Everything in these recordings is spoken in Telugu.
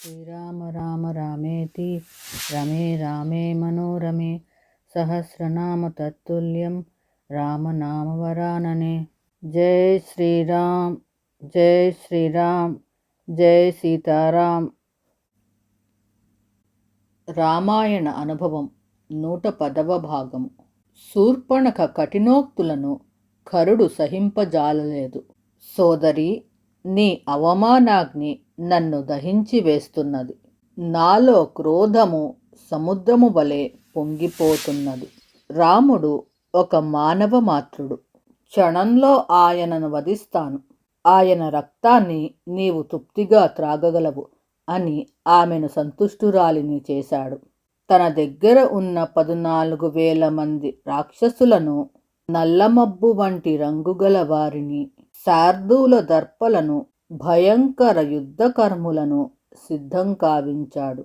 శ్రీరామ రామ రామేతి రమే రామే మనోరమే సహస్రనామ తత్తుల్యం రామనామవరాననే. జై శ్రీరామ్, జై శ్రీరామ్, జై సీతారాం. రామాయణ అనుభవం 110వ భాగము. శూర్పణఖ కఠినోక్తులను కరుడు సహింపజాలలేదు. సోదరి, నీ అవమానాగ్ని నన్ను దహించి వేస్తున్నది. నాలో క్రోధము సముద్రము వలె పొంగిపోతున్నది. రాముడు ఒక మానవ మాత్రుడు. క్షణంలో ఆయనను వధిస్తాను. ఆయన రక్తాన్ని నీవు తృప్తిగా త్రాగగలవు అని ఆమెను సంతుష్టురాలిని చేశాడు. తన దగ్గర ఉన్న 14,000 మంది రాక్షసులను, నల్లమబ్బు వంటి రంగుగల వారిని, శార్దూల దర్పలను, భయంకర యుద్ధకర్ములను సిద్ధం కావించాడు.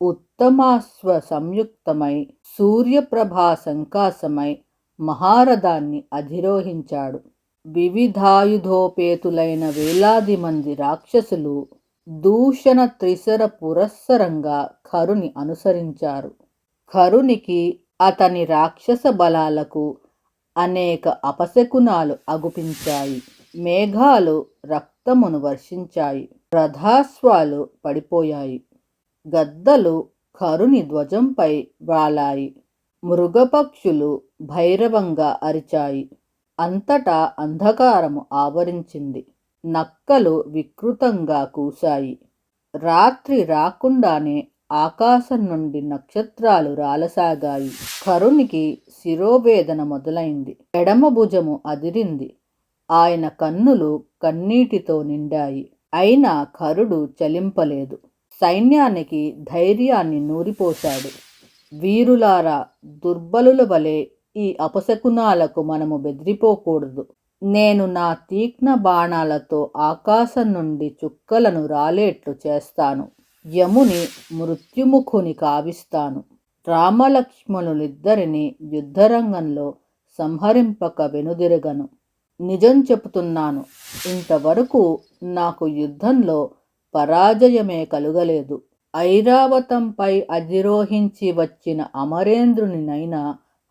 ఉత్తమాశ్వ సంయుక్తమై సూర్యప్రభా సంకాసమై మహారథాన్ని అధిరోహించాడు. వివిధాయుధోపేతులైన వేలాది మంది రాక్షసులు దూషణ త్రిశర పురస్సరంగా కరుని అనుసరించారు. కరునికి, అతని రాక్షస బలాలకు అనేక అపశకునాలు అగుపించాయి. మేఘాలు రక్తమును వర్షించాయి. రథాశ్వాలు పడిపోయాయి. గద్దలు కరుని ధ్వజంపై వాలాయి. మృగపక్షులు భైరవంగా అరిచాయి. అంతటా అంధకారము ఆవరించింది. నక్కలు వికృతంగా కూశాయి. రాత్రి రాకుండానే ఆకాశం నుండి నక్షత్రాలు రాలసాగాయి. కరునికి శిరోవేదన మొదలైంది. ఎడమ భుజము అదిరింది. ఆయన కన్నులు కన్నీటితో నిండాయి. అయినా కరుడు చలింపలేదు. సైన్యానికి ధైర్యాన్ని నూరిపోశాడు. వీరులారా, దుర్బలుల వలె ఈ అపశకునాలకు మనము బెదిరిపోకూడదు. నేను నా తీక్ష్ణ బాణాలతో ఆకాశం నుండి చుక్కలను రాలేట్లు చేస్తాను. యముని మృత్యుముఖుని కావిస్తాను. రామలక్ష్మణులిద్దరిని యుద్ధరంగంలో సంహరింపక వెనుదిరగను. నిజం చెబుతున్నాను, ఇంతవరకు నాకు యుద్ధంలో పరాజయమే కలుగలేదు. ఐరావతంపై అధిరోహించి వచ్చిన అమరేంద్రునినైనా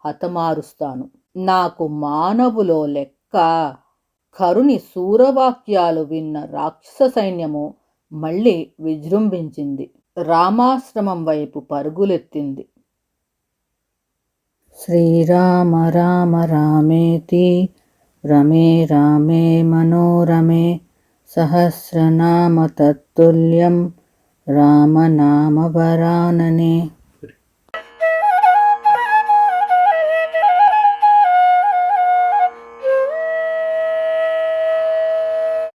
హతమారుస్తాను. నాకు మానవులో లెక్క. కరుని శూరవాక్యాలు విన్న రాక్షస సైన్యము మళ్ళీ విజృంభించింది. రామాశ్రమం వైపు పరుగులెత్తింది. శ్రీరామ రామ రామేతి రమే రామే మనోరమే సహస్రనామ తత్తుల్యం రామనామవరాననే.